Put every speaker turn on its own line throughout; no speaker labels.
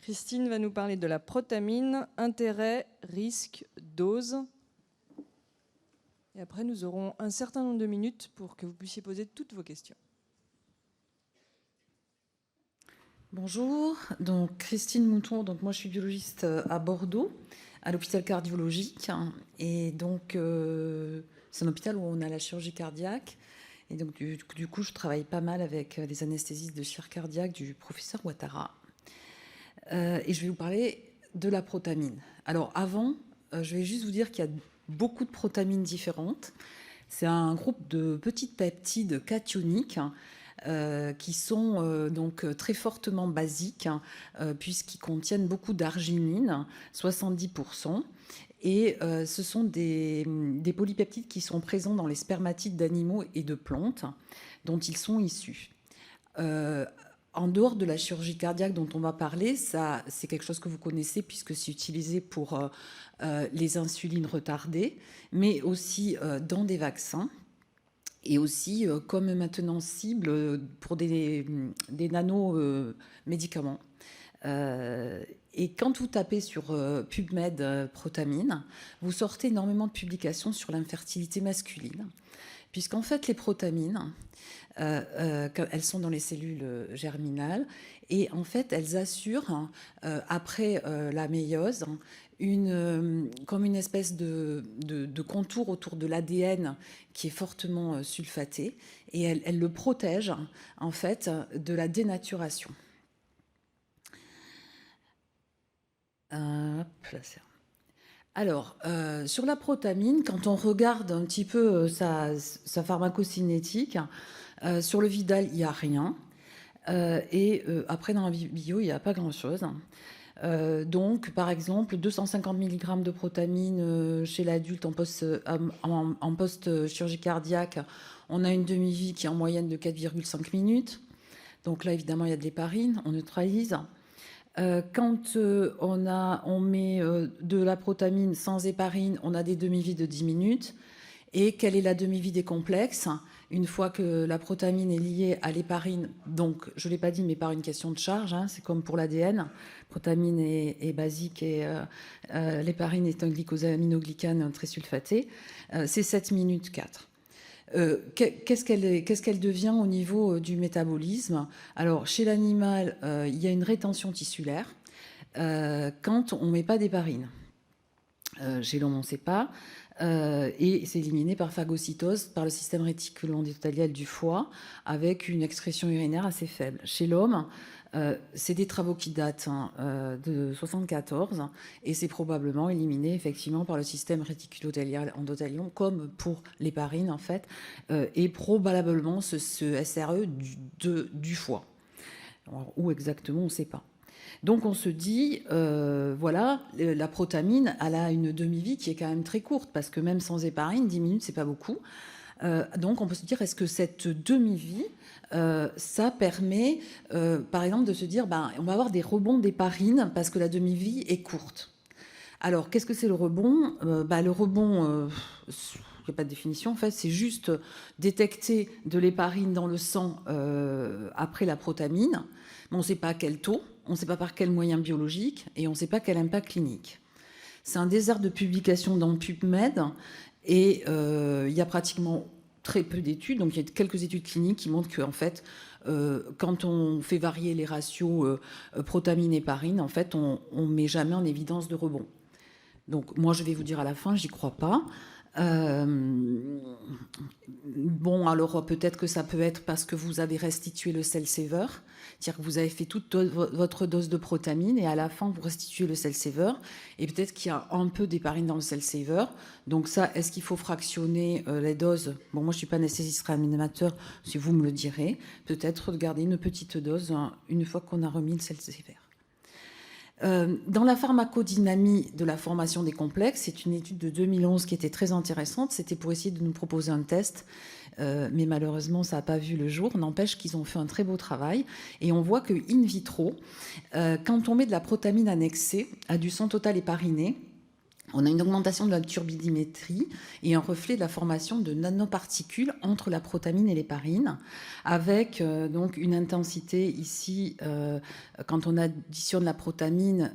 Christine va nous parler de la protamine, intérêt, risque, dose. Et après, nous aurons un certain nombre de minutes pour que vous puissiez poser toutes vos questions.
Bonjour, donc Christine Mouton, donc moi je suis biologiste à Bordeaux, à l'hôpital cardiologique, et donc c'est un hôpital où on a la chirurgie cardiaque, et donc du coup je travaille pas mal avec les anesthésistes de chirurgie cardiaque du professeur Ouattara, et je vais vous parler de la protamine. Alors avant, je vais juste vous dire qu'il y a beaucoup de protamines différentes. C'est un groupe de petites peptides cationiques qui sont donc très fortement basiques, puisqu'ils contiennent beaucoup d'arginine, 70%. Et ce sont des polypeptides qui sont présents dans les spermatides d'animaux et de plantes dont ils sont issus. En dehors de la chirurgie cardiaque dont on va parler, ça, c'est quelque chose que vous connaissez puisque c'est utilisé pour les insulines retardées, mais aussi dans des vaccins. Et aussi comme maintenant cible pour des nano-médicaments. Et quand vous tapez sur PubMed protamine, vous sortez énormément de publications sur l'infertilité masculine, puisqu'en fait les protamines, elles sont dans les cellules germinales, et en fait elles assurent, après la méiose, comme une espèce de contour autour de l'ADN qui est fortement sulfaté, et elle le protège en fait de la dénaturation. Alors, sur la protamine, quand on regarde un petit peu sa pharmacocinétique, sur le Vidal, il n'y a rien. Et après, dans la bio, il n'y a pas grand-chose. Donc, par exemple, 250 mg de protamine chez l'adulte en post-chirurgie cardiaque, on a une demi-vie qui est en moyenne de 4,5 minutes. Donc là, évidemment, il y a de l'héparine, on neutralise. Quand on met de la protamine sans héparine, on a des demi-vies de 10 minutes. Et quelle est la demi-vie des complexes? Une fois que la protamine est liée à l'héparine, donc je ne l'ai pas dit, mais par une question de charge, c'est comme pour l'ADN. Protamine est basique et l'héparine est un glycosaminoglycane très sulfaté. C'est 7 minutes 4. Qu'est-ce qu'elle devient au niveau du métabolisme? Alors, chez l'animal, il y a une rétention tissulaire quand on ne met pas d'héparine. Chez l'homme, on ne sait pas. Et c'est éliminé par phagocytose, par le système réticulo-endothélial du foie, avec une excrétion urinaire assez faible. Chez l'homme, c'est des travaux qui datent de 1974, et c'est probablement éliminé effectivement par le système réticulo-endothélial, comme pour l'héparine en fait, et probablement ce SRE du foie. Alors, où exactement, on ne sait pas. Donc on se dit, voilà, la protamine, elle a une demi-vie qui est quand même très courte, parce que même sans héparine, 10 minutes, c'est pas beaucoup. Donc on peut se dire, est-ce que cette demi-vie, ça permet, par exemple, de se dire, on va avoir des rebonds d'héparine parce que la demi-vie est courte. Alors, qu'est-ce que c'est le rebond? Le rebond, il n'y a pas de définition, en fait, c'est juste détecter de l'héparine dans le sang après la protamine, mais on ne sait pas à quel taux, on ne sait pas par quel moyen biologique, et on ne sait pas quel impact clinique. C'est un désert de publications dans PubMed, et il y a pratiquement très peu d'études, donc il y a quelques études cliniques qui montrent qu'en fait, quand on fait varier les ratios protamine-héparine, en fait, on ne met jamais en évidence de rebond. Donc moi, je vais vous dire à la fin, j'y crois pas. Bon, alors peut-être que ça peut être parce que vous avez restitué le cell saver, c'est-à-dire que vous avez fait toute votre dose de protamine et à la fin vous restituez le cell saver, et peut-être qu'il y a un peu d'héparine dans le cell saver. Donc ça, est-ce qu'il faut fractionner les doses? Bon, moi je suis pas anesthésiste réanimateur, si vous me le direz. Peut-être de garder une petite dose une fois qu'on a remis le cell saver. Dans la pharmacodynamie de la formation des complexes, c'est une étude de 2011 qui était très intéressante. C'était pour essayer de nous proposer un test, mais malheureusement, ça n'a pas vu le jour. N'empêche qu'ils ont fait un très beau travail. Et on voit que in vitro, quand on met de la protamine annexée à du sang total hépariné, On a une augmentation de la turbidimétrie et un reflet de la formation de nanoparticules entre la protamine et l'héparine, avec donc une intensité ici, quand on additionne la protamine,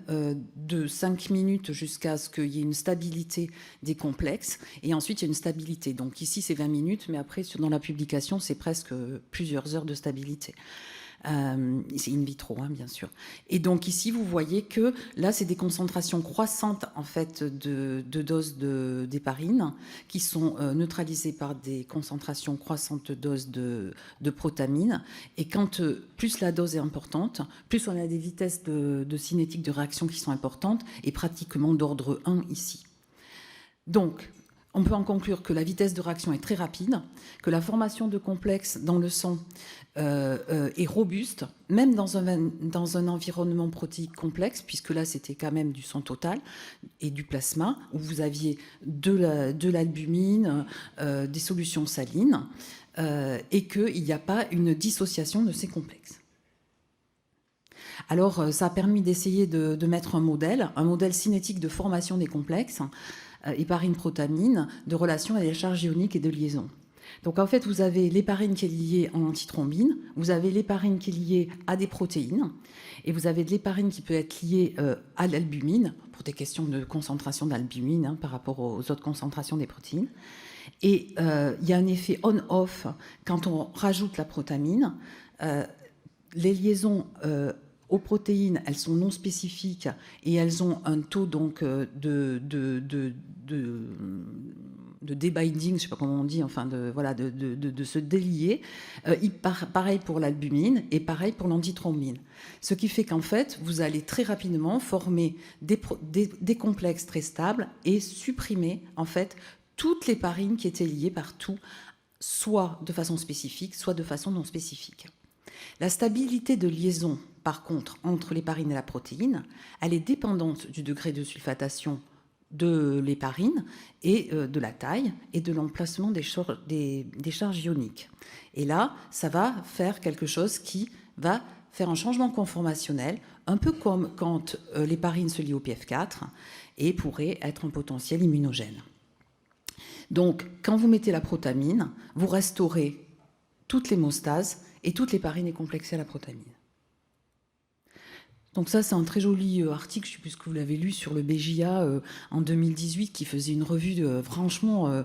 de 5 minutes jusqu'à ce qu'il y ait une stabilité des complexes. Et ensuite, il y a une stabilité. Donc ici, c'est 20 minutes, mais après, dans la publication, c'est presque plusieurs heures de stabilité. C'est in vitro, hein, bien sûr. Et donc ici, vous voyez que là, c'est des concentrations croissantes en fait de doses d'héparine qui sont neutralisées par des concentrations croissantes de doses de protamine. Et quand plus la dose est importante, plus on a des vitesses de cinétique de réaction qui sont importantes et pratiquement d'ordre 1 ici. Donc, on peut en conclure que la vitesse de réaction est très rapide, que la formation de complexes dans le sang est robuste, même dans un environnement protéique complexe, puisque là, c'était quand même du sang total et du plasma, où vous aviez de l'albumine, des solutions salines, et qu'il n'y a pas une dissociation de ces complexes. Alors, ça a permis d'essayer de mettre un modèle cinétique de formation des complexes, héparine-protamine, de relation à des charges ioniques et de liaison. Donc en fait, vous avez l'héparine qui est liée en antithrombine, vous avez l'héparine qui est liée à des protéines, et vous avez de l'héparine qui peut être liée à l'albumine, pour des questions de concentration d'albumine par rapport aux autres concentrations des protéines. Et il y a un effet on-off quand on rajoute la protamine. Les liaisons aux protéines, elles sont non spécifiques et elles ont un taux donc de débinding, je ne sais pas comment on dit, enfin de se délier. Pareil pour l'albumine et pareil pour l'antithrombine. Ce qui fait qu'en fait, vous allez très rapidement former des complexes très stables et supprimer en fait toutes les parines qui étaient liées partout, soit de façon spécifique, soit de façon non spécifique. La stabilité de liaison, par contre, entre l'héparine et la protéine, elle est dépendante du degré de sulfatation de l'héparine et de la taille et de l'emplacement des charges ioniques. Et là, ça va faire quelque chose qui va faire un changement conformationnel, un peu comme quand l'héparine se lie au PF4 et pourrait être un potentiel immunogène. Donc, quand vous mettez la protamine, vous restaurez toute l'hémostase et toute l'héparine est complexée à la protamine. Donc ça, c'est un très joli article, je ne sais plus ce que vous l'avez lu, sur le BJA en 2018, qui faisait une revue franchement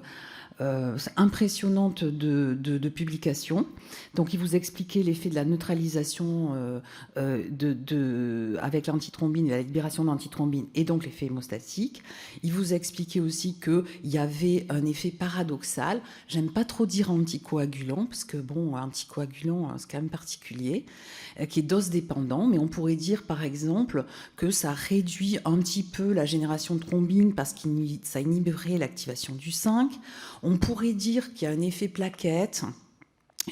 impressionnante de publications. Donc, il vous expliquait l'effet de la neutralisation avec l'antithrombine et la libération d'antithrombine et donc l'effet hémostatique. Il vous expliquait aussi qu'il y avait un effet paradoxal. J'aime pas trop dire anticoagulant, parce que bon, anticoagulant, c'est quand même particulier, qui est dose dépendant, mais on pourrait dire par exemple que ça réduit un petit peu la génération de thrombine parce que ça inhiberait l'activation du 5. On pourrait dire qu'il y a un effet plaquette.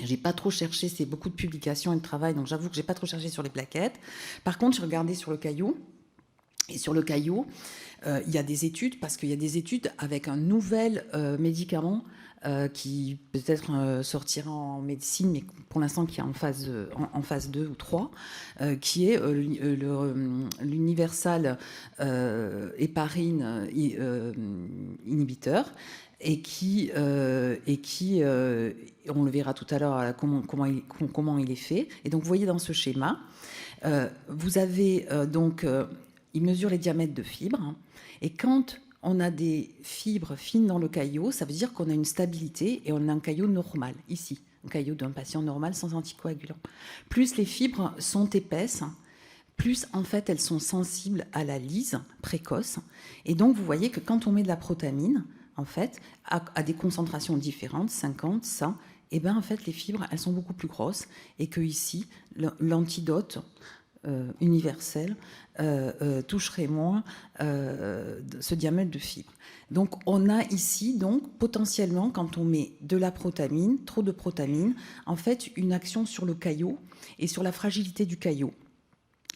J'ai pas trop cherché, c'est beaucoup de publications et de travail, donc j'avoue que j'ai pas trop cherché sur les plaquettes. Par contre, j'ai regardé sur le caillot. Et sur le caillot, il y a des études, parce qu'il y a des études avec un nouvel médicament qui peut-être sortira en médecine, mais pour l'instant qui est en phase 2 ou 3, qui est l'universal héparine inhibiteur, et qui on le verra tout à l'heure comment il est fait. Et donc vous voyez dans ce schéma, vous avez il mesure les diamètres de fibres, et quand on a des fibres fines dans le caillot, ça veut dire qu'on a une stabilité et on a un caillot normal, ici, un caillot d'un patient normal sans anticoagulant. Plus les fibres sont épaisses, plus en fait elles sont sensibles à la lyse précoce, et donc vous voyez que quand on met de la protamine, en fait, à des concentrations différentes, 50, 100, et bien en fait les fibres elles sont beaucoup plus grosses, et que ici l'antidote universel toucherait moins ce diamètre de fibres. Donc on a ici donc potentiellement, quand on met de la protamine, trop de protamine, en fait une action sur le caillot et sur la fragilité du caillot.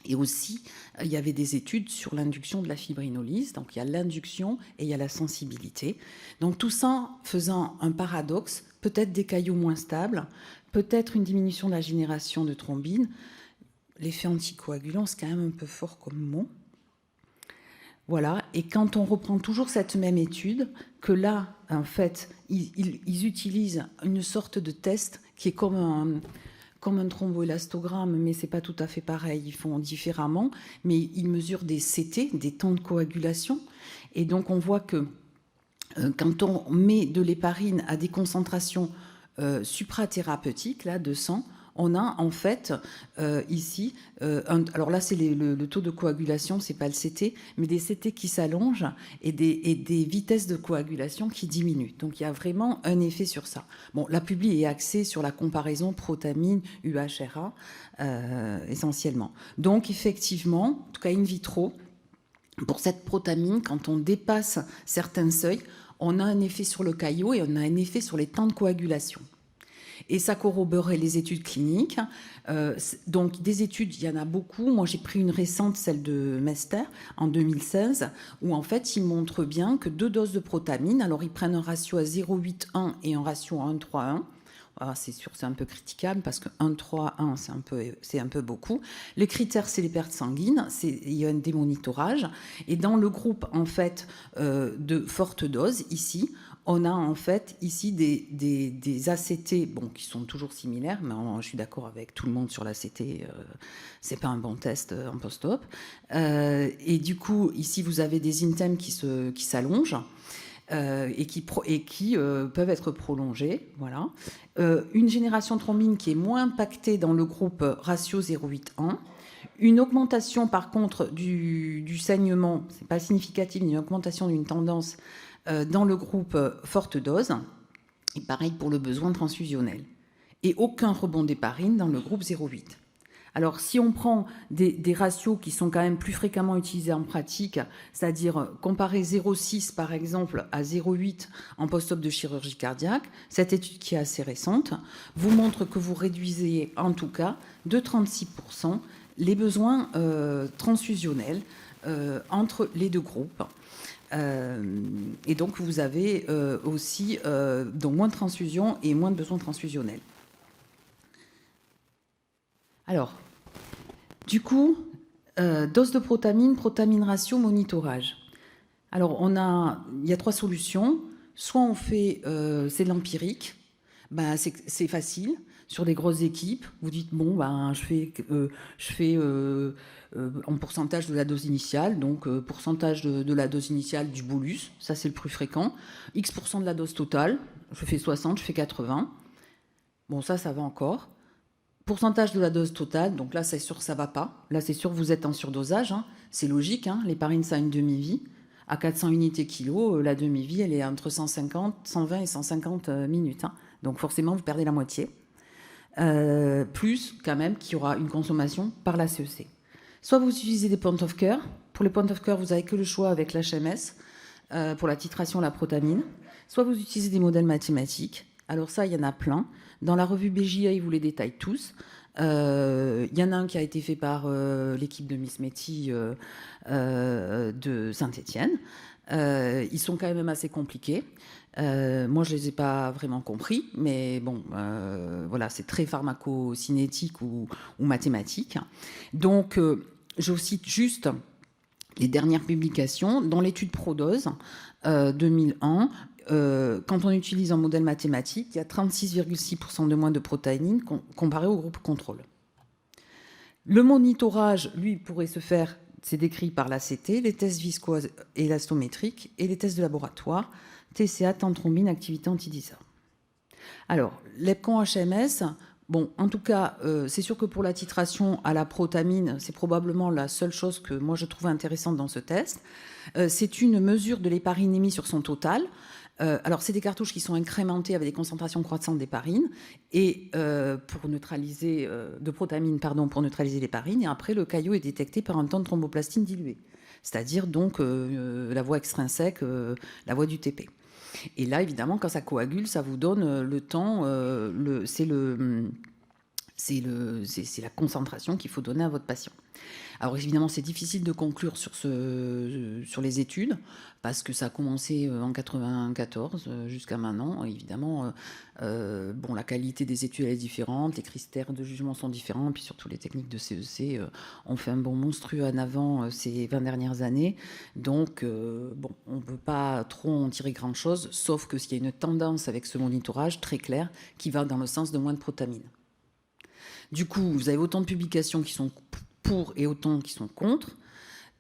Et aussi, il y avait des études sur l'induction de la fibrinolyse. Donc, il y a l'induction et il y a la sensibilité. Donc, tout ça faisant un paradoxe, peut-être des caillots moins stables, peut-être une diminution de la génération de thrombine. L'effet anticoagulant, c'est quand même un peu fort comme mot. Voilà, et quand on reprend toujours cette même étude, que là, en fait, ils utilisent une sorte de test qui est comme un thromboélastogramme, mais c'est pas tout à fait pareil, ils font différemment, mais ils mesurent des CT, des temps de coagulation, et donc on voit que quand on met de l'héparine à des concentrations suprathérapeutiques, là, de sang, on a en fait ici, alors là c'est le taux de coagulation, c'est pas le CT, mais des CT qui s'allongent et des vitesses de coagulation qui diminuent. Donc il y a vraiment un effet sur ça. Bon, la publi est axée sur la comparaison protamine UHRA essentiellement. Donc effectivement, en tout cas in vitro, pour cette protamine, quand on dépasse certains seuils, on a un effet sur le caillot et on a un effet sur les temps de coagulation. Et ça corroborait les études cliniques. Donc, des études, il y en a beaucoup. Moi, j'ai pris une récente, celle de Mester, en 2016, où en fait, ils montrent bien que 2 doses de protamine, alors ils prennent un ratio à 0,8:1 et un ratio à 1,3:1. Alors, c'est sûr, c'est un peu critiquable parce que 1,3:1, c'est un peu beaucoup. Les critères, c'est les pertes sanguines, il y a un démonitorage. Et dans le groupe, en fait, de forte dose, ici, on a en fait ici des ACT, bon, qui sont toujours similaires, mais je suis d'accord avec tout le monde sur l'ACT, c'est pas un bon test en post-op. Et du coup, ici, vous avez des intems qui s'allongent. Et qui peuvent être prolongés. Voilà. Une génération de thrombine qui est moins impactée dans le groupe ratio 0,8:1. Une augmentation, par contre, du saignement, c'est pas significatif, une augmentation d'une tendance dans le groupe forte dose. Et pareil pour le besoin transfusionnel. Et aucun rebond d'héparine dans le groupe 0,8. Alors, si on prend des ratios qui sont quand même plus fréquemment utilisés en pratique, c'est-à-dire comparer 0,6 par exemple à 0,8 en post-op de chirurgie cardiaque, cette étude qui est assez récente vous montre que vous réduisez en tout cas de 36% les besoins transfusionnels entre les deux groupes. Et donc, vous avez aussi donc moins de transfusions et moins de besoins transfusionnels. Alors, du coup, dose de protamine, protamine ratio, monitorage. Alors, il y a 3 solutions. Soit on fait, c'est de l'empirique, c'est facile. Sur des grosses équipes, vous dites, bon, je fais en pourcentage de la dose initiale, donc pourcentage de la dose initiale du bolus, ça c'est le plus fréquent. X% de la dose totale, je fais 60, je fais 80. Bon, ça va encore. Pourcentage de la dose totale, donc là c'est sûr ça va pas. Là c'est sûr vous êtes en surdosage, hein. C'est logique, hein. L'héparine ça a une demi-vie. À 400 unités kilo, la demi-vie elle est entre 120 et 150 minutes. Hein. Donc forcément vous perdez la moitié. Plus quand même qu'il y aura une consommation par la CEC. Soit vous utilisez des point of care. Pour les point of care vous n'avez que le choix avec l'HMS pour la titration la protamine. Soit vous utilisez des modèles mathématiques. Alors ça, il y en a plein. Dans la revue BJA, ils vous les détaillent tous. Il y en a un qui a été fait par l'équipe de Miss Metty de Saint-Étienne. Ils sont quand même assez compliqués. Moi, je ne les ai pas vraiment compris, mais bon, voilà, c'est très pharmacocinétique ou mathématique. Donc, je cite juste les dernières publications. Dans l'étude ProDose 2001, quand on utilise un modèle mathématique, il y a 36,6% de moins de protéines comparé au groupe contrôle. Le monitorage, lui, pourrait se faire, c'est décrit par l'ACT, les tests visco-élastométriques et les tests de laboratoire, TCA, temps de thrombine, activité anti-DISA. Alors, l'EPCON HMS, bon, en tout cas, c'est sûr que pour la titration à la protamine, c'est probablement la seule chose que moi je trouve intéressante dans ce test. C'est une mesure de l'héparinémie sur son total. Alors, c'est des cartouches qui sont incrémentées avec des concentrations croissantes d'héparine et pour neutraliser de protamine, pardon, pour neutraliser l'héparine. Et après, le caillot est détecté par un temps de thromboplastine dilué, c'est-à-dire donc la voie extrinsèque, la voie du TP. Et là, évidemment, quand ça coagule, ça vous donne le temps. C'est la concentration qu'il faut donner à votre patient. Alors évidemment, c'est difficile de conclure sur les études, parce que ça a commencé en 94 jusqu'à maintenant. Évidemment, la qualité des études est différente, les critères de jugement sont différents, puis surtout les techniques de CEC ont fait un bond monstrueux en avant ces 20 dernières années. Donc, on ne peut pas trop en tirer grand-chose, sauf que s'il y a une tendance avec ce monitorage très claire qui va dans le sens de moins de protamine. Du coup, vous avez autant de publications qui sont pour et autant qui sont contre.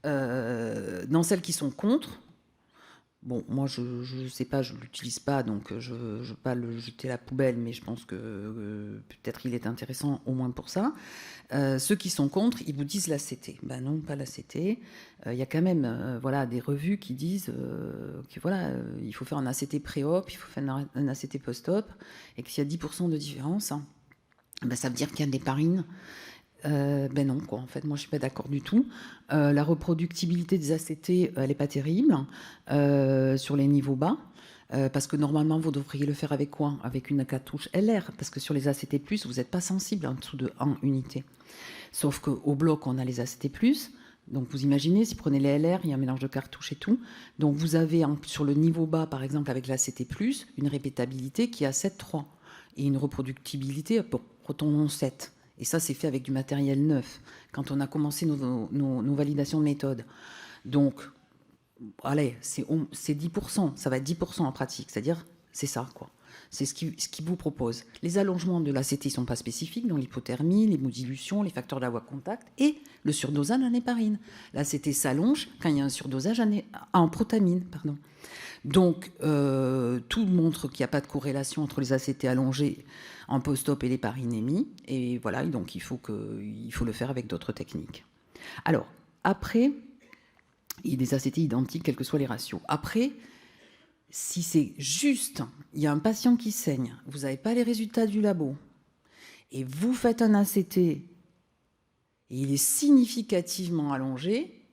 Dans celles qui sont contre, bon, moi, je ne sais pas, je ne l'utilise pas, donc je ne veux pas le jeter à la poubelle, mais je pense que peut-être il est intéressant au moins pour ça. Ceux qui sont contre, ils vous disent l'ACT. Ben non, pas l'ACT. Il y a quand même des revues qui disent il faut faire un ACT pré-op, il faut faire un ACT post-op, et qu'il y a 10% de différence, ça veut dire qu'il y a des parines. Non, quoi. En fait, moi, je suis pas d'accord du tout. La reproductibilité des ACT, elle n'est pas terrible sur les niveaux bas, parce que normalement, vous devriez le faire avec quoi? Avec une cartouche LR, parce que sur les ACT+, vous n'êtes pas sensible en dessous de 1 unité. Sauf qu'au bloc, on a les ACT+. Donc, vous imaginez, si vous prenez les LR, il y a un mélange de cartouches et tout. Donc, vous avez sur le niveau bas, par exemple, avec l'ACT+, une répétabilité qui est à 7,3 et une reproductibilité, retenons 7. Et ça, c'est fait avec du matériel neuf, quand on a commencé nos validations de méthode. Donc, allez, c'est 10%, ça va être 10% en pratique, c'est-à-dire, c'est ça, quoi. C'est ce qu'il vous propose. Les allongements de l'ACT ne sont pas spécifiques dans l'hypothermie, les dilutions, les facteurs d'avoir contact et le surdosage en héparine. L'ACT s'allonge quand il y a un surdosage en protamine, pardon. Donc, tout montre qu'il n'y a pas de corrélation entre les ACT allongés en post-op et l'héparinémie. Et voilà, donc il faut le faire avec d'autres techniques. Alors, après, il y a des ACT identiques, quels que soient les ratios. Après, si c'est juste, il y a un patient qui saigne, vous n'avez pas les résultats du labo, et vous faites un ACT, et il est significativement allongé,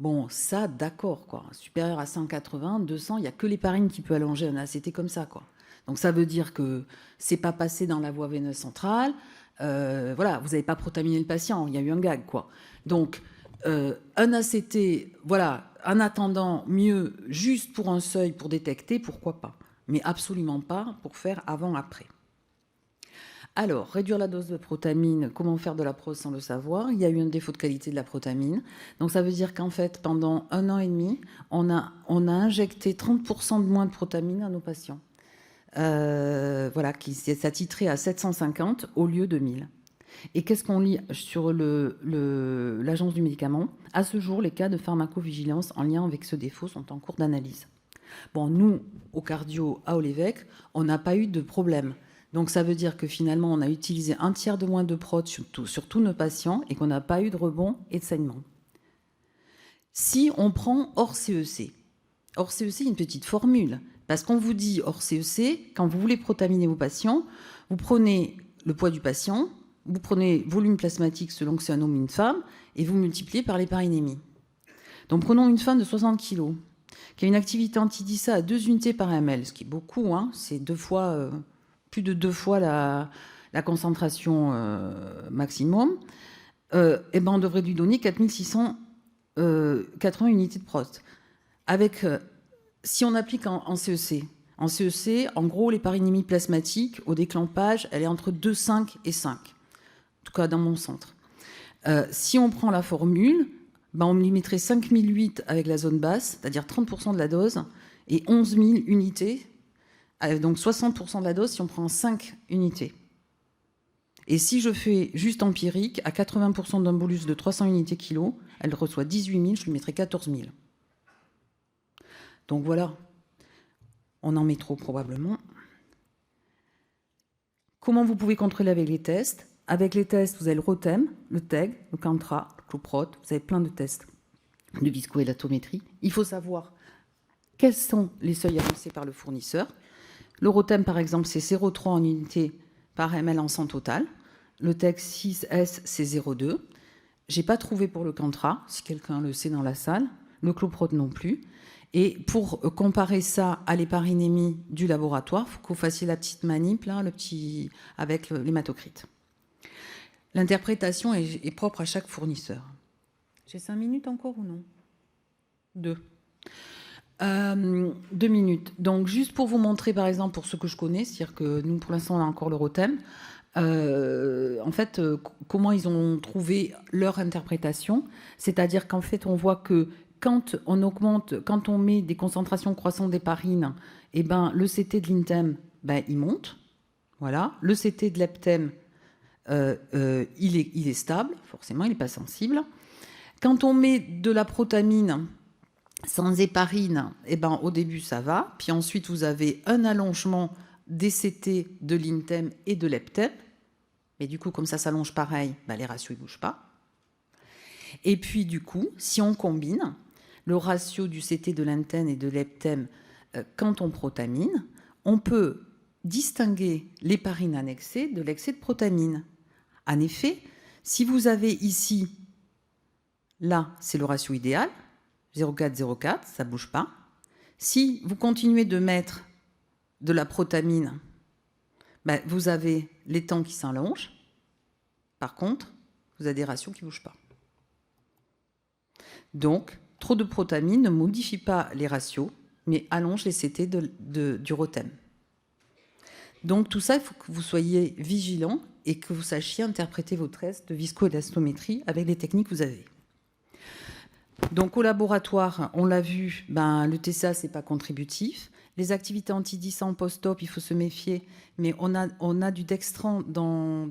bon, ça, d'accord, quoi. Supérieur à 180, 200, il n'y a que l'héparine qui peut allonger un ACT comme ça, quoi. Donc ça veut dire que c'est pas passé dans la voie veineuse centrale. Vous n'avez pas protaminé le patient, il y a eu un gag, quoi. Donc un ACT, en attendant, mieux juste pour un seuil, pour détecter, pourquoi pas. Mais absolument pas pour faire avant-après. Alors, réduire la dose de protamine, comment faire de la prose sans le savoir? Il y a eu un défaut de qualité de la protamine. Donc, ça veut dire qu'en fait, pendant 1 an et demi, on a injecté 30% de moins de protamine à nos patients. Qui s'est attitré à 750 au lieu de 1000. Et qu'est-ce qu'on lit sur l'Agence du médicament? À ce jour, les cas de pharmacovigilance en lien avec ce défaut sont en cours d'analyse. Bon, nous, au cardio à Olévêque, on n'a pas eu de problème. Donc ça veut dire que finalement, on a utilisé 1/3 de moins de prot sur tous nos patients et qu'on n'a pas eu de rebond et de saignement. Si on prend hors CEC, une petite formule, parce qu'on vous dit hors CEC, quand vous voulez protaminer vos patients, vous prenez le poids du patient, vous prenez volume plasmatique selon que c'est un homme ou une femme, et vous multipliez par l'héparinémie. Donc prenons une femme de 60 kg, qui a une activité anti-DISA à 2 unités par ml, ce qui est beaucoup, c'est plus de 2 fois la concentration maximum. On devrait lui donner 4680 unités de prot. Si on applique en CEC, en gros, l'héparinémie plasmatique, au déclampage, elle est entre 2,5 et 5. En tout cas, dans mon centre. Si on prend la formule, on lui mettrait 5008 avec la zone basse, c'est-à-dire 30% de la dose, et 11 000 unités, donc 60% de la dose si on prend 5 unités. Et si je fais juste empirique, à 80% d'un bolus de 300 unités kilo, elle reçoit 18 000, je lui mettrai 14 000. Donc voilà, on en met trop probablement. Comment vous pouvez contrôler avec les tests? Avec les tests, vous avez le ROTEM, le TEG, le CANTRA, le CLOPROT, vous avez plein de tests de viscoélatométrie. Il faut savoir quels sont les seuils annoncés par le fournisseur. Le ROTEM, par exemple, c'est 0,3 en unité par ml en sang total. Le TEG 6S, c'est 0,2. Je n'ai pas trouvé pour le CANTRA, si quelqu'un le sait dans la salle. Le CLOPROT non plus. Et pour comparer ça à l'héparinémie du laboratoire, il faut que vous fassiez la petite manip, là, avec l'hématocrite. L'interprétation est propre à chaque fournisseur. J'ai 5 minutes encore ou non? 2. 2 minutes. Donc, juste pour vous montrer, par exemple, pour ceux que je connais, c'est-à-dire que nous, pour l'instant, on a encore l'Eurothème. En fait, comment ils ont trouvé leur interprétation. C'est-à-dire qu'en fait, on voit que quand on augmente, quand on met des concentrations croissantes d'héparine, eh ben, le CT de l'INTEM, ben, il monte. Voilà. Le CT de l'EPTEM, il est stable, forcément, il n'est pas sensible. Quand on met de la protamine sans héparine, eh ben, au début, ça va. Puis ensuite, vous avez un allongement des CT de l'INTEM et de l'EPTEM. Mais du coup, comme ça s'allonge pareil, ben, les ratios ne bougent pas. Et puis, du coup, si on combine le ratio du CT de l'INTEM et de l'EPTEM quand on protamine, on peut distinguer l'héparine annexée de l'excès de protamine. En effet, si vous avez ici, là, c'est le ratio idéal, 0,4, ça ne bouge pas. Si vous continuez de mettre de la protamine, ben, vous avez les temps qui s'allongent. Par contre, vous avez des ratios qui ne bougent pas. Donc, trop de protamine ne modifie pas les ratios, mais allonge les CT du ROTEM. Donc, tout ça, il faut que vous soyez vigilant et que vous sachiez interpréter vos tests de viscoélastométrie avec les techniques que vous avez. Donc, au laboratoire, on l'a vu, ben, le TCA, ce n'est pas contributif. Les activités anti-10 en post-op, il faut se méfier, mais on a du dextran dans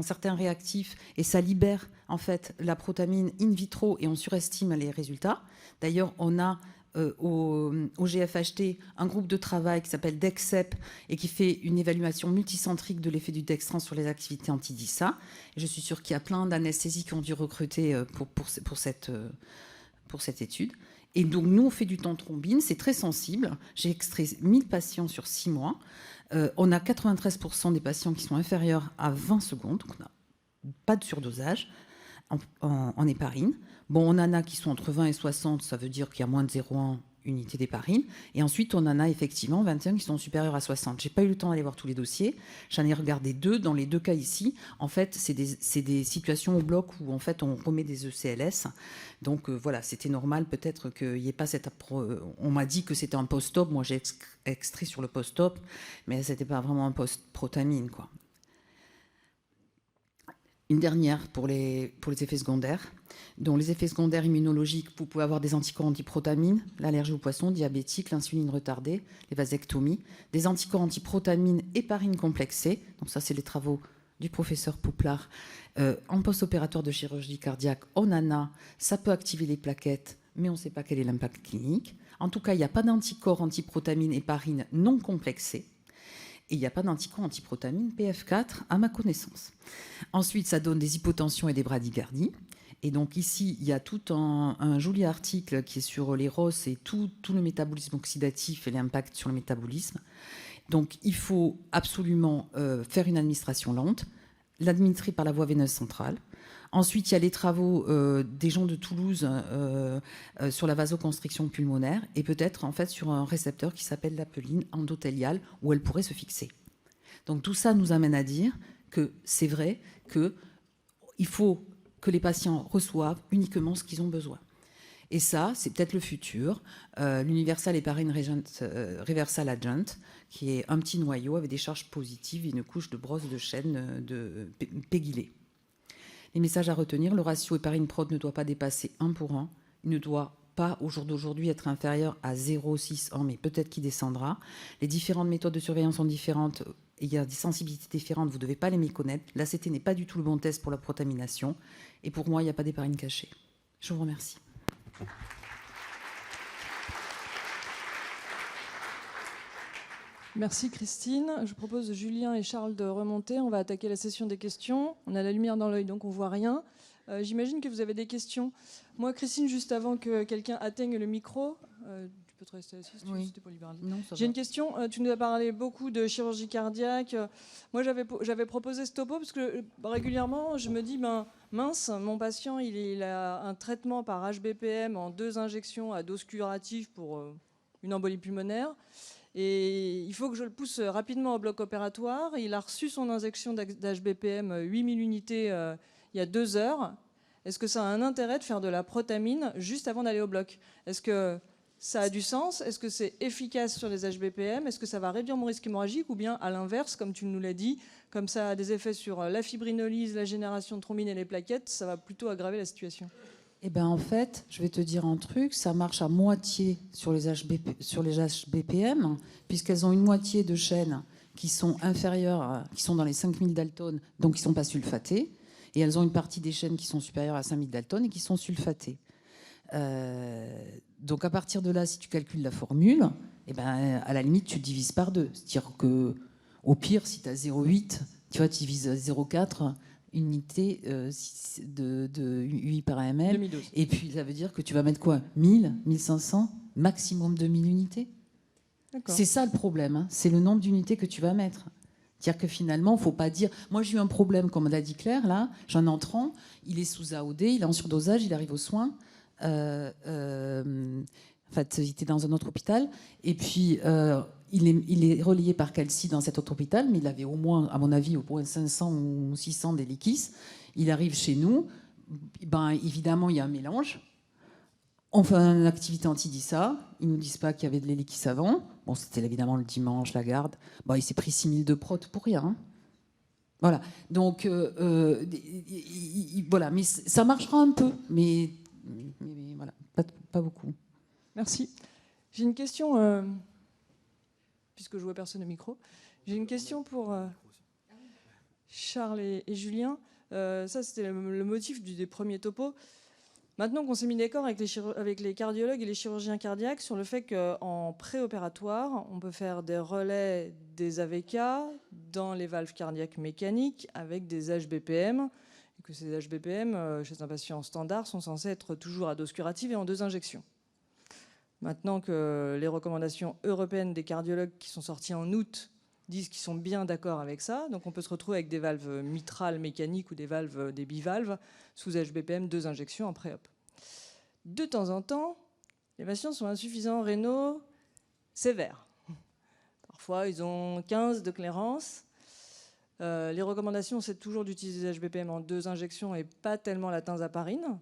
certains réactifs et ça libère en fait la protamine in vitro et on surestime les résultats. D'ailleurs, on a au GFHT un groupe de travail qui s'appelle DEXEP et qui fait une évaluation multicentrique de l'effet du dextran sur les activités anti-DISA. Je suis sûre qu'il y a plein d'anesthésistes qui ont dû recruter pour cette étude. Et donc, nous, on fait du temps thrombine, c'est très sensible. J'ai extrait 1000 patients sur 6 mois. On a 93% des patients qui sont inférieurs à 20 secondes, donc on n'a pas de surdosage en héparine. Bon, on en a qui sont entre 20 et 60, ça veut dire qu'il y a moins de 0,1 unité d'héparine. Et ensuite, on en a effectivement 21 qui sont supérieurs à 60. Je n'ai pas eu le temps d'aller voir tous les dossiers. J'en ai regardé 2. Dans les 2 cas ici, en fait, c'est des situations au bloc où en fait, on remet des ECLS. Donc voilà, c'était normal peut-être qu'il n'y ait pas cette... On m'a dit que c'était un post-op. Moi, j'ai extrait sur le post-op, mais ce n'était pas vraiment un post-protamine, quoi. Une dernière pour les effets secondaires. Donc, les effets secondaires immunologiques, vous pouvez avoir des anticorps antiprotamine, l'allergie aux poissons, diabétique, l'insuline retardée, les vasectomies, des anticorps antiprotamine, héparine complexée. Donc ça, c'est les travaux du professeur Pouplard. En post-opératoire de chirurgie cardiaque, on en a, ça peut activer les plaquettes, mais on ne sait pas quel est l'impact clinique. En tout cas, il n'y a pas d'anticorps antiprotamine, héparine non complexée. Et il n'y a pas d'anticorps antiprotamine PF4 à ma connaissance. Ensuite, ça donne des hypotensions et des bradycardies. Et donc ici, il y a tout un joli article qui est sur les ROS et tout le métabolisme oxydatif et l'impact sur le métabolisme. Donc il faut absolument faire une administration lente, l'administrer par la voie veineuse centrale. Ensuite, il y a les travaux des gens de Toulouse sur la vasoconstriction pulmonaire et peut-être en fait sur un récepteur qui s'appelle l'apeline endothéliale où elle pourrait se fixer. Donc tout ça nous amène à dire que c'est vrai qu'il faut que les patients reçoivent uniquement ce qu'ils ont besoin. Et ça, c'est peut-être le futur. L'Universal Heparin Reversal Agent, qui est un petit noyau avec des charges positives et une couche de brosse de chêne de pégylée. Les messages à retenir, le ratio héparine-prod ne doit pas dépasser 1 pour 1. Il ne doit pas, au jour d'aujourd'hui, être inférieur à 0,6, mais peut-être qu'il descendra. Les différentes méthodes de surveillance sont différentes. Il y a des sensibilités différentes, vous ne devez pas les méconnaître. L'ACT n'est pas du tout le bon test pour la protamination. Et pour moi, il n'y a pas d'héparine cachée. Je vous remercie.
Merci Christine. Je propose à Julien et Charles de remonter. On va attaquer la session des questions. On a la lumière dans l'œil, donc on ne voit rien. J'imagine que vous avez des questions. Moi, Christine, juste avant que quelqu'un atteigne le micro, tu peux te rester assise,
oui.
C'était pour libéraliser.
Non,
j'ai une question. Tu nous as parlé beaucoup de chirurgie cardiaque. Moi, j'avais proposé ce topo parce que régulièrement, je me dis, mince, mon patient, il a un traitement par HBPM en 2 injections à dose curative pour une embolie pulmonaire. Et il faut que je le pousse rapidement au bloc opératoire. Il a reçu son injection d'HBPM 8000 unités il y a 2 heures. Est-ce que ça a un intérêt de faire de la protamine juste avant d'aller au bloc? Est-ce que ça a du sens? Est-ce que c'est efficace sur les HBPM? Est-ce que ça va réduire mon risque hémorragique? Ou bien, à l'inverse, comme tu nous l'as dit, comme ça a des effets sur la fibrinolyse, la génération de thrombines et les plaquettes, ça va plutôt aggraver la situation?
Eh ben en fait, je vais te dire un truc, ça marche à moitié sur les HBPM, puisqu'elles ont une moitié de chaînes qui sont inférieures, qui sont dans les 5000 Dalton, donc qui ne sont pas sulfatées, et elles ont une partie des chaînes qui sont supérieures à 5000 Dalton et qui sont sulfatées. Donc à partir de là, si tu calcules la formule, eh ben, à la limite, tu divises par 2. C'est-à-dire qu'au pire, si tu as 0,8, tu vois, tu divises 0,4 unité de UI par ml.
2012.
Et puis, ça veut dire que tu vas mettre quoi? 1000, 1500, maximum 2000 unités. C'est ça le problème. Hein. C'est le nombre d'unités que tu vas mettre. C'est-à-dire que finalement, il ne faut pas dire... Moi, j'ai eu un problème, comme l'a dit Claire, là. J'ai un entrant, il est sous AOD, il est en surdosage, il arrive aux soins. En fait, il était dans un autre hôpital. Et puis, il est relié par calci dans cet autre hôpital, mais il avait au moins, à mon avis, au moins 500 ou 600 d'hélicis. Il arrive chez nous. Ben, évidemment, il y a un mélange. On fait une activité anti-DISA. Ils ne nous disent pas qu'il y avait de l'hélicis avant. Bon, c'était évidemment le dimanche, la garde. Bon, il s'est pris 6000 de prot pour rien. Hein. Voilà. Donc, voilà. Mais ça marchera un peu. Mais voilà, pas beaucoup.
Merci. J'ai une question, puisque je vois personne au micro. J'ai une question pour Charles et Julien. Ça, c'était le motif des premiers topos. Maintenant qu'on s'est mis d'accord avec les cardiologues et les chirurgiens cardiaques sur le fait qu'en préopératoire, on peut faire des relais des AVK dans les valves cardiaques mécaniques avec des HBPM, et que ces HBPM, chez un patient standard, sont censés être toujours à dose curative et en 2 injections. Maintenant que les recommandations européennes des cardiologues qui sont sorties en août disent qu'ils sont bien d'accord avec ça, donc on peut se retrouver avec des valves mitrales mécaniques ou des bivalves sous HBPM 2 injections en pré-op. De temps en temps, les patients sont insuffisants rénaux sévères. Parfois, ils ont 15 de clairance. Les recommandations, c'est toujours d'utiliser des HBPM en 2 injections et pas tellement la tinzaparine,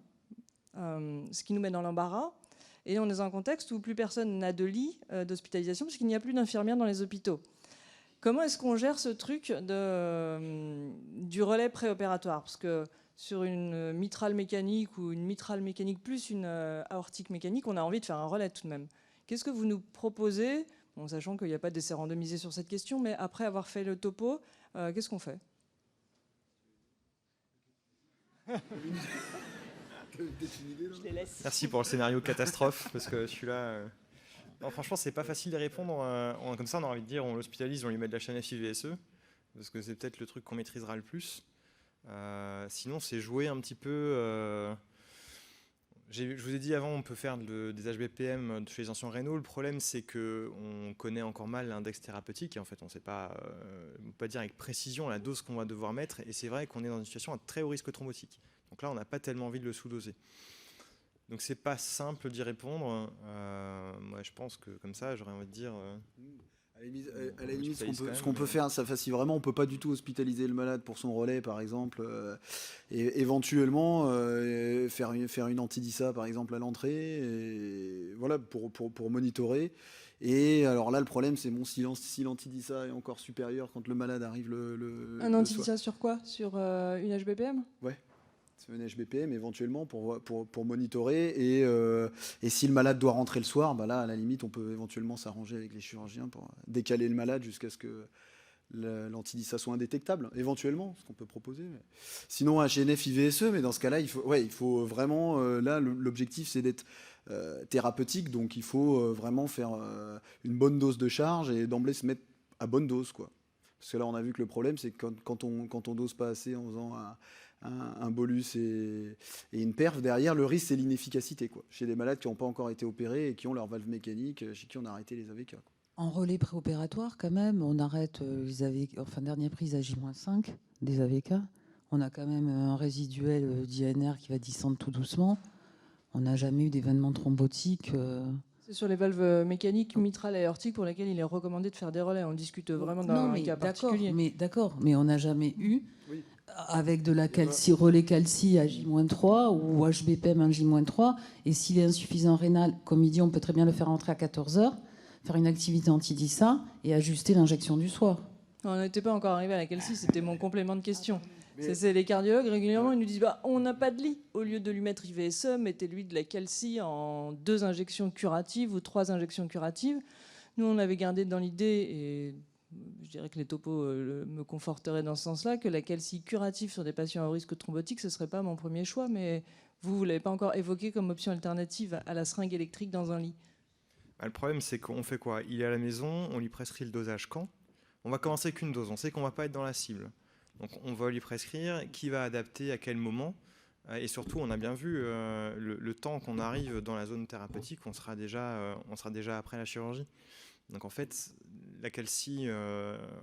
ce qui nous met dans l'embarras. Et on est dans un contexte où plus personne n'a de lit d'hospitalisation parce qu'il n'y a plus d'infirmières dans les hôpitaux. Comment est-ce qu'on gère ce truc du relais préopératoire? Parce que sur une mitrale mécanique ou une mitrale mécanique plus une aortique mécanique, on a envie de faire un relais tout de même. Qu'est-ce que vous nous proposez, bon, sachant qu'il n'y a pas d'essai randomisé sur cette question, mais après avoir fait le topo, qu'est-ce qu'on fait?
Je les laisse. Merci pour le scénario catastrophe, parce que celui-là... Non, franchement, c'est pas facile de répondre. Comme ça, on a envie de dire, on l'hospitalise, on lui met de la chaîne FIVSE, parce que c'est peut-être le truc qu'on maîtrisera le plus. Sinon, c'est jouer un petit peu... je vous ai dit avant, on peut faire des HBPM chez les anciens rénaux. Le problème, c'est qu'on connaît encore mal l'index thérapeutique, et en fait, on ne sait pas, dire avec précision la dose qu'on va devoir mettre, et c'est vrai qu'on est dans une situation à très haut risque thrombotique. Donc là, on n'a pas tellement envie de le sous-doser. Donc c'est pas simple d'y répondre. Moi, je pense que comme ça, j'aurais envie de dire...
À la limite, ce qu'on peut faire, ça facilite vraiment. On peut pas du tout hospitaliser le malade pour son relais, par exemple, et éventuellement faire une anti-DISA, par exemple, à l'entrée, et voilà, pour monitorer. Et alors là, le problème, c'est si l'anti-DISA est encore supérieur quand le malade arrive
Un anti-DISA sur quoi? Sur une HBPM?
Ouais. Un HBPM éventuellement pour monitorer et si le malade doit rentrer le soir, bah là à la limite on peut éventuellement s'arranger avec les chirurgiens pour décaler le malade jusqu'à ce que l'anti-DISA soit indétectable, éventuellement, ce qu'on peut proposer. Sinon HNF IVSE, mais dans ce cas-là il faut vraiment là l'objectif c'est d'être thérapeutique, donc il faut vraiment faire une bonne dose de charge et d'emblée se mettre à bonne dose, quoi. Parce que là on a vu que le problème c'est que quand on dose pas assez en faisant un bolus et une perf, derrière, le risque, c'est l'inefficacité, quoi. Chez des malades qui n'ont pas encore été opérés et qui ont leur valve mécanique, chez qui on a arrêté les AVK, quoi.
En relais préopératoire, quand même, on arrête les AVK, enfin, dernière prise à J-5 des AVK. On a quand même un résiduel d'INR qui va descendre tout doucement. On n'a jamais eu d'événement thrombotique.
C'est sur les valves mécaniques, mitrales et aortiques pour lesquelles il est recommandé de faire des relais. On discute vraiment d'un cas particulier.
D'accord, mais on n'a jamais eu... Oui. avec de la calcie, relais calcie à J-3 ou HBPM à J-3. Et s'il est insuffisant rénal, comme il dit, on peut très bien le faire entrer à 14 heures, faire une activité anti-DISA et ajuster l'injection du soir.
On n'était pas encore arrivé à la calcie, c'était mon complément de question. C'est les cardiologues, régulièrement, ils nous disent bah, on n'a pas de lit. Au lieu de lui mettre IVSE, mettez-lui de la calcie en 2 injections curatives ou 3 injections curatives. Nous, on avait gardé dans l'idée, et je dirais que les topos me conforteraient dans ce sens-là, que la calcie curative sur des patients au risque thrombotique, ce ne serait pas mon premier choix, mais vous ne l'avez pas encore évoqué comme option alternative à la seringue électrique dans un lit.
Bah, le problème, c'est qu'on fait quoi? Il est à la maison, on lui prescrit le dosage quand? On va commencer qu'une dose, on sait qu'on ne va pas être dans la cible. Donc on va lui prescrire qui va adapter à quel moment. Et surtout, on a bien vu le temps qu'on arrive dans la zone thérapeutique, on sera déjà après la chirurgie. Donc en fait, la calcie,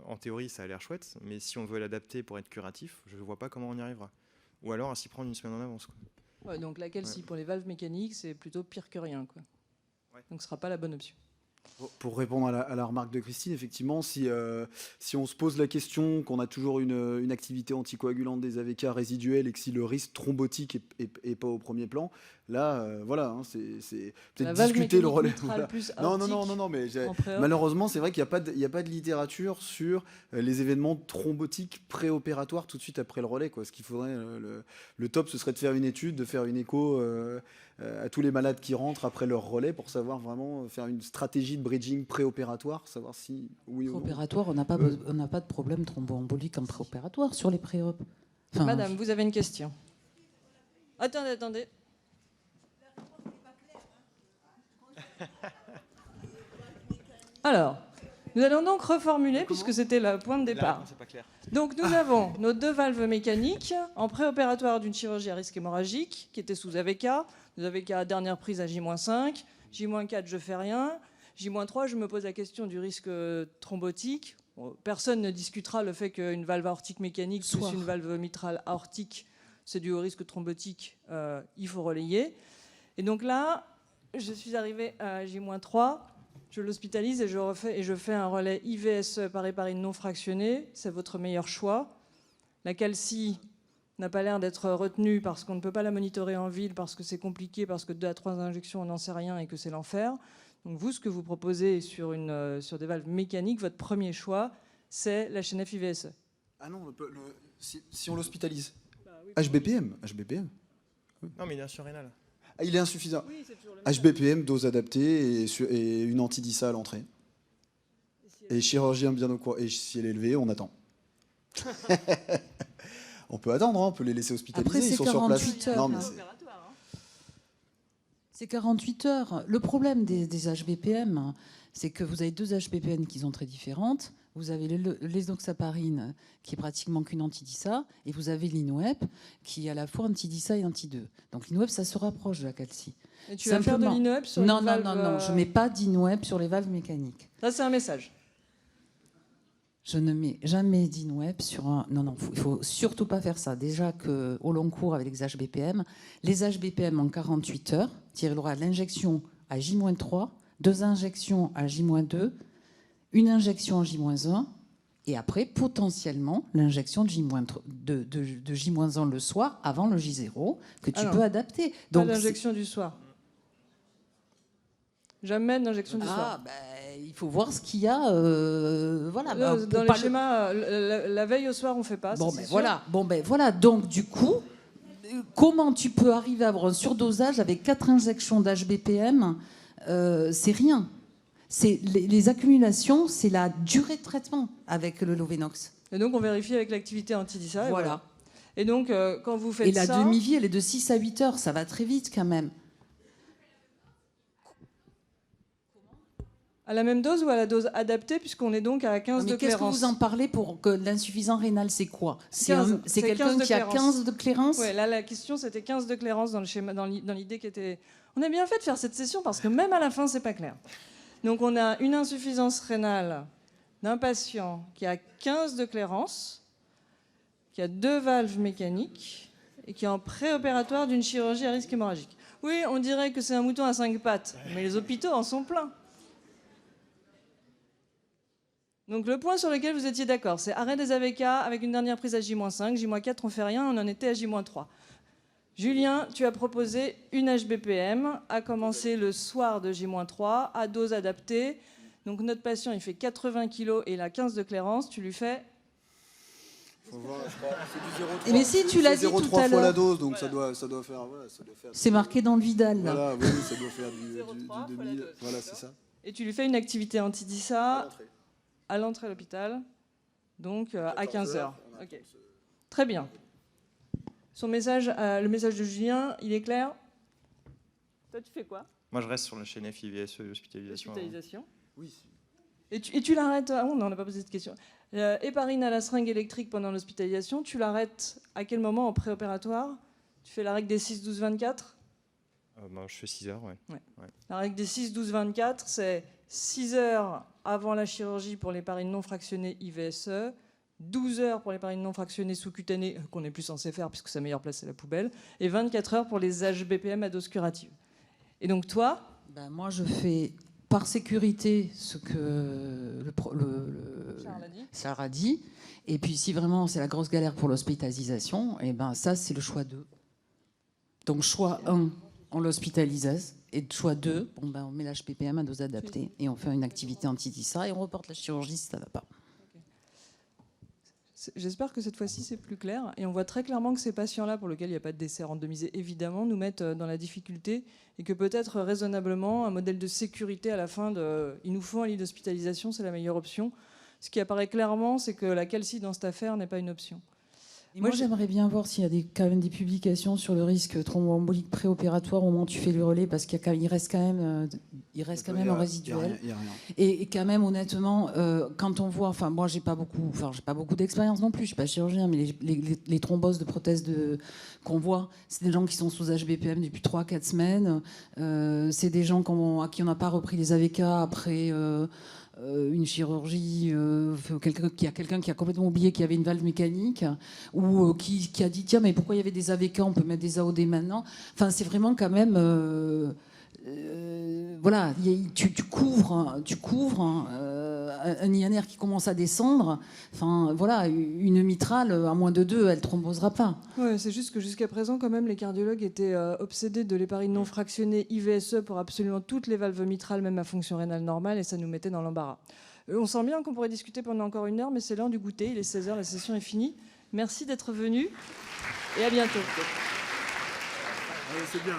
en théorie, ça a l'air chouette, mais si on veut l'adapter pour être curatif, je ne vois pas comment on y arrivera. Ou alors à s'y prendre une semaine en avance, quoi.
Ouais, donc la calcie pour les valves mécaniques, c'est plutôt pire que rien, quoi.
Ouais.
Donc ce ne sera pas la bonne option.
Pour répondre à la remarque de Christine, effectivement, si on se pose la question qu'on a toujours une activité anticoagulante des AVK résiduelle et que si le risque thrombotique est pas au premier plan, là, voilà, hein, c'est peut-être discuter le relais. Voilà. Non, mais malheureusement, c'est vrai qu'il n'y a pas de littérature sur les événements thrombotiques préopératoires tout de suite après le relais, quoi. Ce qu'il faudrait, le top, ce serait de faire une étude, de faire une écho à tous les malades qui rentrent après leur relais pour savoir vraiment faire une stratégie de bridging préopératoire, savoir si oui ou non.
Préopératoire, on n'a pas de problème thromboembolique en préopératoire sur les préop. Enfin,
Madame, vous avez une question. Attendez. Alors, nous allons donc reformuler, puisque c'était le point de départ.
C'est pas clair.
Donc nous avons nos 2 valves mécaniques en préopératoire d'une chirurgie à risque hémorragique qui était sous AVK. Nous AVK à dernière prise à J-5, J-4 je fais rien, J-3 je me pose la question du risque thrombotique. Bon, personne ne discutera le fait qu'une valve aortique mécanique plus une valve mitrale aortique c'est dû au risque thrombotique, il faut relayer. Et donc là, je suis arrivée à J-3, je l'hospitalise et je fais un relais IVSE par héparine non fractionnée. C'est votre meilleur choix. La calcie n'a pas l'air d'être retenue parce qu'on ne peut pas la monitorer en ville, parce que c'est compliqué, parce que 2 à 3 injections, on n'en sait rien et que c'est l'enfer. Donc vous, ce que vous proposez sur des valves mécaniques, votre premier choix, c'est la HNF IVSE.
Ah non, si on l'hospitalise. HBPM.
Non, mais il est insurrénal.
Ah, il est insuffisant.
Oui, c'est toujours le
HBPM, dose adaptée et une anti-DISA à l'entrée. Et chirurgien bien au courant. Et si elle est élevée, on attend. On peut attendre, hein, on peut les laisser hospitaliser.
Après,
ils sont sur place.
48 heures,
non, mais
c'est 48 heures. Le problème des HBPM, c'est que vous avez 2 HBPM qui sont très différentes. Vous avez l'esoxaparine, qui est pratiquement qu'une anti-DISA, et vous avez l'INOEP, qui est à la fois anti-DISA et anti-2. Donc l'INOEP, ça se rapproche de la calcie.
Et tu vas faire de l'INOEP sur les valves...
Non, je ne mets pas d'INOEP sur les valves mécaniques.
Ça, c'est un message.
Je ne mets jamais d'INOEP sur un... Non, il ne faut surtout pas faire ça. Déjà qu'au long cours, avec les HBPM en 48 heures, tirez le droit à l'injection à J-3, 2 injections à J-2, une injection en J-1, et après, potentiellement, l'injection de J-1 le soir, avant le J0, que tu peux adapter.
Donc, pas l'injection du soir. Jamais d'injection du soir.
Il faut voir ce qu'il y a. Voilà.
Dans les schémas, la veille au soir, on ne fait pas.
Voilà. Donc, du coup, comment tu peux arriver à avoir un surdosage avec 4 injections d'HBPM c'est rien. Les accumulations, c'est la durée de traitement avec le Lovenox.
Et donc, on vérifie avec l'activité anti-DISA.
Voilà.
Et donc, quand vous faites ça...
Et la demi-vie, elle est de 6 à 8 heures. Ça va très vite, quand même.
À la même dose ou à la dose adaptée, puisqu'on est donc à 15 de clairance.
Qu'est-ce que vous en parlez pour que l'insuffisant rénal, c'est quoi? C'est quelqu'un qui a 15 de clairance?
Oui, là, la question, c'était 15 de clairance dans le schéma, dans l'idée qui était... On a bien fait de faire cette session parce que même à la fin, c'est pas clair. Donc, on a une insuffisance rénale d'un patient qui a 15 de clairance, qui a 2 valves mécaniques et qui est en préopératoire d'une chirurgie à risque hémorragique. Oui, on dirait que c'est un mouton à 5 pattes, mais les hôpitaux en sont pleins. Donc le point sur lequel vous étiez d'accord, c'est arrêt des AVK avec une dernière prise à J-5, J-4 on fait rien, on en était à J-3. Julien, tu as proposé une HBPM, à commencer le soir de J-3, à dose adaptée. Donc notre patient, il fait 80 kg et il a 15 de clairance, tu lui fais...
Faut voir, je crois, c'est du 0,3.
Mais si, tu l'as dit tout
0,3
à
fois la
l'heure.
dose, donc ça doit faire... Voilà, ça doit faire
C'est marqué dans le Vidal, là.
Voilà, oui, ça doit faire du
0,3 fois la
2000.
dose.
Voilà, c'est ça.
Et tu lui fais une activité anti-DISA
l'entrée.
à l'entrée à l'hôpital, donc à
14
15h.
heures, on
Ok.
attend ce-
Très bien. Son message, le message de Julien, il est clair. Toi, tu fais quoi?
Moi, je reste sur la chaîne FIVSE, l'hospitalisation.
Hospitalisation.
Oui.
Et tu l'arrêtes... Ah, on n'a pas posé cette question. Héparine à la seringue électrique pendant l'hospitalisation, tu l'arrêtes à quel moment en préopératoire? Tu fais la règle des 6-12-24?
Je fais 6 heures, ouais.
La règle des 6-12-24, c'est 6 heures avant la chirurgie pour l'héparine non fractionnée IVSE, 12 heures pour l'héparine non fractionnée sous-cutanée, qu'on n'est plus censé faire puisque sa meilleure place c'est la poubelle, et 24 heures pour les HBPM à dose curative. Et donc toi,
Ben, moi, je fais par sécurité ce que
Charles a dit.
Sarah a dit. Et puis, si vraiment c'est la grosse galère pour l'hospitalisation, et ben ça, c'est le choix 2. Donc, choix 1, on l'hospitalise. Et choix 2, bon, ben, on met l'HPPM à dose adaptée. Et on fait une activité anti-DISA et on reporte la chirurgie si ça ne va pas.
J'espère que cette fois-ci c'est plus clair. Et on voit très clairement que ces patients-là, pour lesquels il n'y a pas de décès randomisé, évidemment, nous mettent dans la difficulté et que peut-être raisonnablement, un modèle de sécurité à la fin de « il nous faut un lit d'hospitalisation, c'est la meilleure option ». Ce qui apparaît clairement, c'est que la calcie dans cette affaire n'est pas une option.
Et moi,
j'ai-
j'aimerais bien voir s'il y a quand même des publications sur le risque thromboembolique préopératoire au moment où tu fais le relais, parce qu'il reste quand même en résiduel.
Il y a rien.
Et quand même, honnêtement, quand on voit, enfin, moi, j'ai pas beaucoup d'expérience non plus, je suis pas chirurgien, mais les thromboses de prothèses qu'on voit, c'est des gens qui sont sous HBPM depuis 3-4 semaines. C'est des gens à qui on n'a pas repris les AVK après une chirurgie, quelqu'un qui a complètement oublié qu'il y avait une valve mécanique, ou qui a dit tiens, mais pourquoi il y avait des AVK, on peut mettre des AOD maintenant. Enfin, c'est vraiment quand même. Voilà, tu couvres un INR qui commence à descendre. Enfin, voilà, une mitrale à moins de 2, elle thrombosera pas.
Ouais, c'est juste que jusqu'à présent, quand même, les cardiologues étaient obsédés de l'héparine non fractionnée IVSE pour absolument toutes les valves mitrales, même à fonction rénale normale, et ça nous mettait dans l'embarras. On sent bien qu'on pourrait discuter pendant encore 1 heure, mais c'est l'heure du goûter. Il est 16h, la session est finie. Merci d'être venu et à bientôt.
C'est bien.